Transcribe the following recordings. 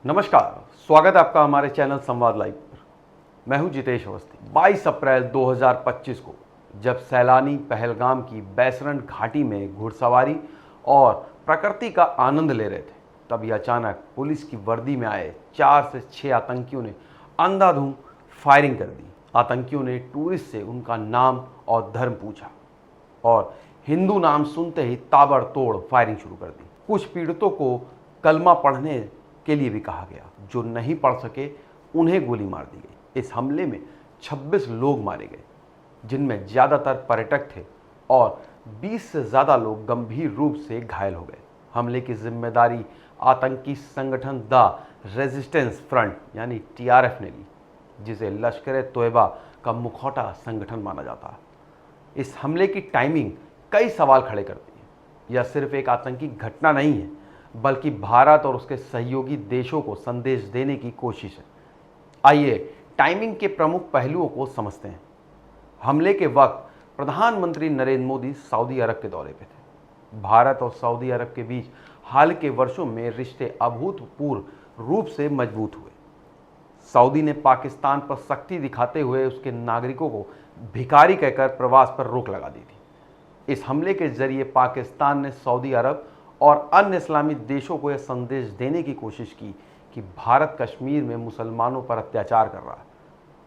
नमस्कार, स्वागत है आपका हमारे चैनल संवाद लाइव पर। मैं हूं जितेश अवस्थी। 22 अप्रैल 2025 को जब सैलानी पहलगाम की बैसरन घाटी में घुड़सवारी और प्रकृति का आनंद ले रहे थे, तभी अचानक पुलिस की वर्दी में आए 4 से 6 आतंकियों ने अंधाधुंध फायरिंग कर दी। आतंकियों ने टूरिस्ट से उनका नाम और धर्म पूछा और हिंदू नाम सुनते ही ताबड़तोड़ फायरिंग शुरू कर दी। कुछ पीड़ितों को कलमा पढ़ने के लिए भी कहा गया। जो नहीं पढ़ सके उन्हें गोली मार दी गई। इस हमले में 26 लोग मारे गए, जिनमें ज़्यादातर पर्यटक थे और 20 से ज़्यादा लोग गंभीर रूप से घायल हो गए। हमले की जिम्मेदारी आतंकी संगठन द रेजिस्टेंस फ्रंट यानी TRF ने ली, जिसे लश्कर-ए-तोयबा का मुखौटा संगठन माना जाता है। इस हमले की टाइमिंग कई सवाल खड़े करती है। यह सिर्फ एक आतंकी घटना नहीं है, बल्कि भारत और उसके सहयोगी देशों को संदेश देने की कोशिश है। आइए टाइमिंग के प्रमुख पहलुओं को समझते हैं। हमले के वक्त प्रधानमंत्री नरेंद्र मोदी सऊदी अरब के दौरे पे थे। भारत और सऊदी अरब के बीच हाल के वर्षों में रिश्ते अभूतपूर्व रूप से मजबूत हुए। सऊदी ने पाकिस्तान पर सख्ती दिखाते हुए उसके नागरिकों को भिखारी कहकर प्रवास पर रोक लगा दी थी। इस हमले के जरिए पाकिस्तान ने सऊदी अरब और अन्य इस्लामी देशों को यह संदेश देने की कोशिश की कि भारत कश्मीर में मुसलमानों पर अत्याचार कर रहा है।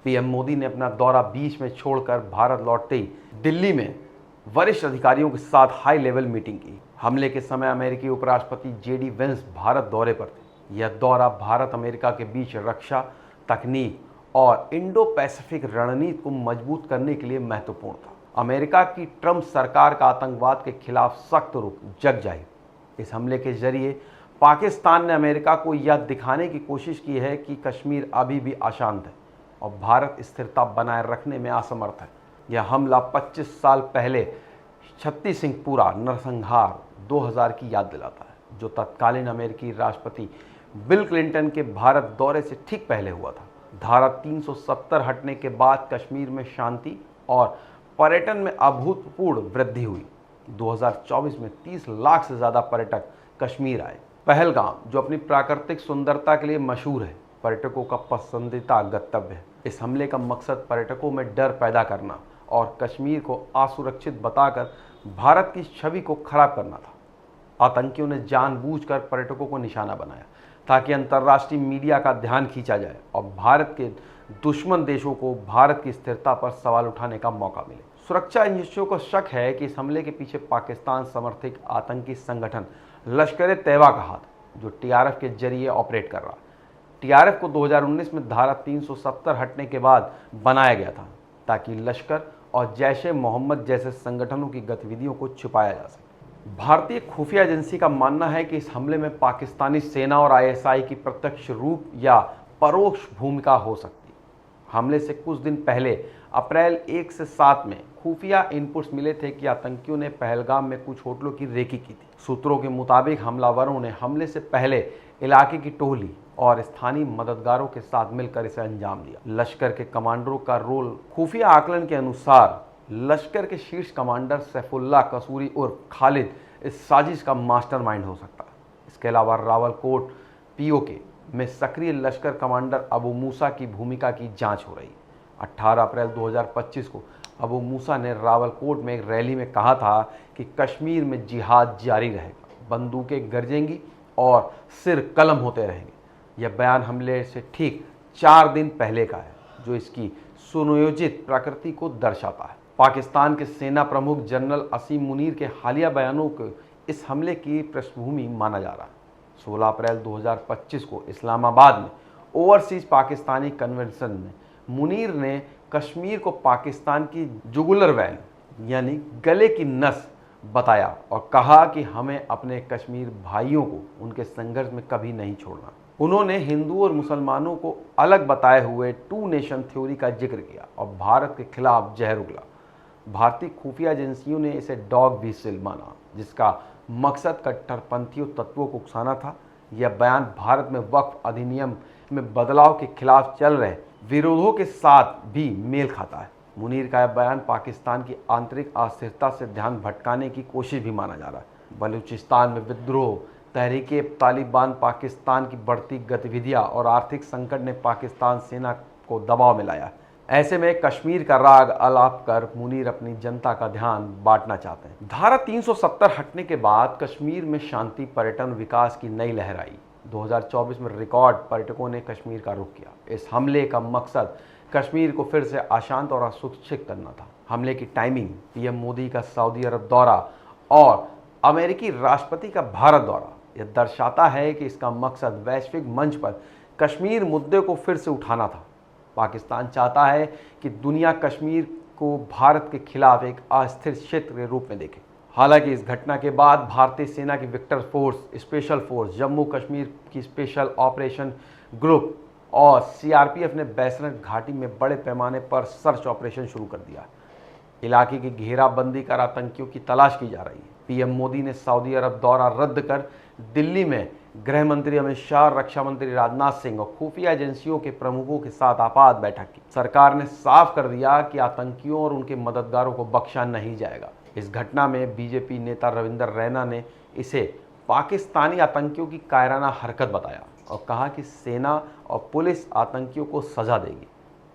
पीएम मोदी ने अपना दौरा बीच में छोड़कर भारत लौटते ही दिल्ली में वरिष्ठ अधिकारियों के साथ हाई लेवल मीटिंग की। हमले के समय अमेरिकी उपराष्ट्रपति JD वेंस भारत दौरे पर थे। यह दौरा भारत अमेरिका के बीच रक्षा, तकनीक और इंडो पैसिफिक रणनीति को मजबूत करने के लिए महत्वपूर्ण था। अमेरिका की ट्रंप सरकार का आतंकवाद के खिलाफ सख्त रुख जग जाहिर। इस हमले के जरिए पाकिस्तान ने अमेरिका को यह दिखाने की कोशिश की है कि कश्मीर अभी भी अशांत है और भारत स्थिरता बनाए रखने में असमर्थ है। यह हमला 25 साल पहले छत्ती सिंहपुरा नरसंहार 2000 की याद दिलाता है, जो तत्कालीन अमेरिकी राष्ट्रपति बिल क्लिंटन के भारत दौरे से ठीक पहले हुआ था। धारा 370 हटने के बाद कश्मीर में शांति और पर्यटन में अभूतपूर्व वृद्धि हुई। 2024 में 30 लाख से ज़्यादा पर्यटक कश्मीर आए। पहलगाम, जो अपनी प्राकृतिक सुंदरता के लिए मशहूर है, पर्यटकों का पसंदीदा गंतव्य है। इस हमले का मकसद पर्यटकों में डर पैदा करना और कश्मीर को असुरक्षित बताकर भारत की छवि को खराब करना था। आतंकियों ने जानबूझकर पर्यटकों को निशाना बनाया ताकि अंतर्राष्ट्रीय मीडिया का ध्यान खींचा जाए और भारत के दुश्मन देशों को भारत की स्थिरता पर सवाल उठाने का मौका मिले। सुरक्षा एजेंसियों को शक है कि इस हमले के पीछे पाकिस्तान समर्थित आतंकी संगठन लश्कर-ए-तैयबा का हाथ, जो TRF के जरिए ऑपरेट कर रहा। TRF को 2019 में धारा 370 हटने के बाद बनाया गया था ताकि लश्कर और जैश-ए-मोहम्मद जैसे संगठनों की गतिविधियों को छुपाया जा सके। भारतीय खुफिया एजेंसी का मानना है कि इस हमले में पाकिस्तानी सेना और ISI की प्रत्यक्ष रूप या परोक्ष भूमिका हो सकती है। हमले से कुछ दिन पहले अप्रैल 1 से 7 में खुफिया इनपुट्स मिले थे कि आतंकियों ने पहलगाम में कुछ होटलों की रेकी की थी। सूत्रों के मुताबिक हमलावरों ने हमले से पहले इलाके की टोली और स्थानीय मददगारों के साथ मिलकर इसे अंजाम दिया। लश्कर के कमांडरों का रोल। खुफिया आकलन के अनुसार लश्कर के शीर्ष कमांडर सैफुल्लाह कसूरी उर्फ खालिद इस साजिश का मास्टरमाइंड हो सकता है। इसके अलावा रावलकोट POK में सक्रिय लश्कर कमांडर अबू मूसा की भूमिका की जांच हो रही है। 18 अप्रैल 2025 को अबू मूसा ने रावलकोट में एक रैली में कहा था कि कश्मीर में जिहाद जारी रहेगा, बंदूकें गरजेंगी और सिर कलम होते रहेंगे। यह बयान हमले से ठीक 4 दिन पहले का है, जो इसकी सुनियोजित प्रकृति को दर्शाता है। पाकिस्तान के सेना प्रमुख जनरल असीम मुनीर के हालिया बयानों को इस हमले की पृष्ठभूमि माना जा रहा है। 16 अप्रैल 2025 को इस्लामाबाद में ओवरसीज पाकिस्तानी कन्वेंशन में मुनीर ने कश्मीर को पाकिस्तान की जुगुलर वैन यानी गले की नस बताया और कहा कि हमें अपने कश्मीर भाइयों को उनके संघर्ष में कभी नहीं छोड़ना। उन्होंने हिंदू और मुसलमानों को अलग बताए हुए 2 नेशन थ्योरी का जिक्र किया और भारत के खिलाफ जहर उगला। भारतीय खुफिया एजेंसियों ने इसे डॉग व्हिसल माना, जिसका मकसद कट्टरपंथी तत्वों को उकसाना था। यह बयान भारत में वक्फ अधिनियम में बदलाव के खिलाफ चल रहे विरोधों के साथ भी मेल खाता है। मुनीर का यह बयान पाकिस्तान की आंतरिक अस्थिरता से ध्यान भटकाने की कोशिश भी माना जा रहा है। बलूचिस्तान में विद्रोह, तहरीके तालिबान पाकिस्तान की बढ़ती गतिविधियां और आर्थिक संकट ने पाकिस्तान सेना को दबाव में लाया। ऐसे में कश्मीर का राग अलाप कर मुनीर अपनी जनता का ध्यान बांटना चाहते हैं। धारा 370 हटने के बाद कश्मीर में शांति, पर्यटन, विकास की नई लहर आई। 2024 में रिकॉर्ड पर्यटकों ने कश्मीर का रुख किया। इस हमले का मकसद कश्मीर को फिर से अशांत और असुरक्षित करना था। हमले की टाइमिंग, पीएम मोदी का सऊदी अरब दौरा और अमेरिकी राष्ट्रपति का भारत दौरा, यह दर्शाता है कि इसका मकसद वैश्विक मंच पर कश्मीर मुद्दे को फिर से उठाना था। पाकिस्तान चाहता है कि दुनिया कश्मीर को भारत के खिलाफ एक अस्थिर क्षेत्र के रूप में देखे। हालांकि इस घटना के बाद भारतीय सेना की Victor force, special force, Jammu Kashmir की स्पेशल ऑपरेशन ग्रुप और सीआरपीएफ ने बैसरन घाटी में बड़े पैमाने पर सर्च ऑपरेशन शुरू कर दिया। इलाके की घेराबंदी कर आतंकियों की तलाश की जा रही है। पीएम मोदी ने सऊदी अरब दौरा रद्द कर दिल्ली में गृह मंत्री अमित शाह, रक्षा मंत्री राजनाथ सिंह और खुफिया एजेंसियों के प्रमुखों के साथ आपात बैठक की। सरकार ने साफ कर दिया कि आतंकियों और उनके मददगारों को बख्शा नहीं जाएगा। इस घटना में बीजेपी नेता रविंदर रैना ने इसे पाकिस्तानी आतंकियों की कायराना हरकत बताया और कहा कि सेना और पुलिस आतंकियों को सजा देगी।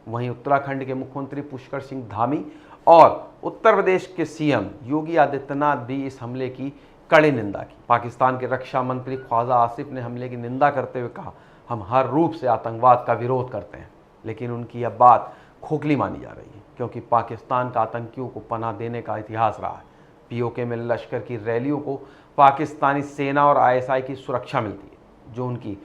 वहीं उत्तराखंड के मुख्यमंत्री पुष्कर सिंह धामी और उत्तर प्रदेश के सीएम योगी आदित्यनाथ भी इस हमले की कड़ी निंदा की। पाकिस्तान के रक्षा मंत्री ख्वाजा आसिफ ने हमले की निंदा करते हुए कहा, हम हर रूप से आतंकवाद का विरोध करते हैं, लेकिन उनकी यह बात खोखली मानी जा रही है क्योंकि पाकिस्तान का आतंकियों को पनाह देने का इतिहास रहा है। पीओके में लश्कर की रैलियों को पाकिस्तानी सेना और आईएसआई की सुरक्षा मिलती है, जो उनकी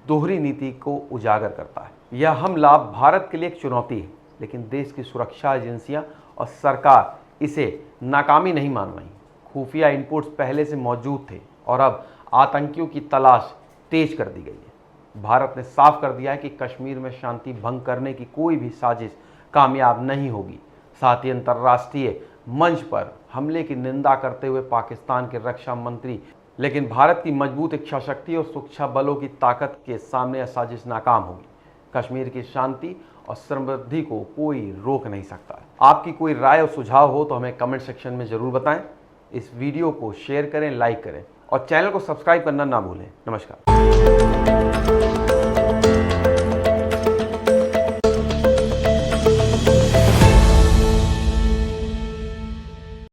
दोहरी नीति को उजागर करता है। यह हमला भारत के लिए एक चुनौती है, लेकिन देश की सुरक्षा एजेंसियां और सरकार इसे नाकामी नहीं मान रही। खुफिया इनपुट्स पहले से मौजूद थे और अब आतंकियों की तलाश तेज कर दी गई है। भारत ने साफ कर दिया है कि कश्मीर में शांति भंग करने की कोई भी साजिश कामयाब नहीं होगी। साथ ही अंतर्राष्ट्रीय मंच पर हमले की निंदा करते हुए पाकिस्तान के रक्षा मंत्री, लेकिन भारत की मजबूत इच्छा शक्ति और सुरक्षा बलों की ताकत के सामने यह साजिश नाकाम होगी। कश्मीर की शांति और समृद्धि को कोई रोक नहीं सकता। आपकी कोई राय और सुझाव हो तो हमें कमेंट सेक्शन में ज़रूर बताएं। इस वीडियो को शेयर करें, लाइक करें और चैनल को सब्सक्राइब करना ना भूलें। नमस्कार।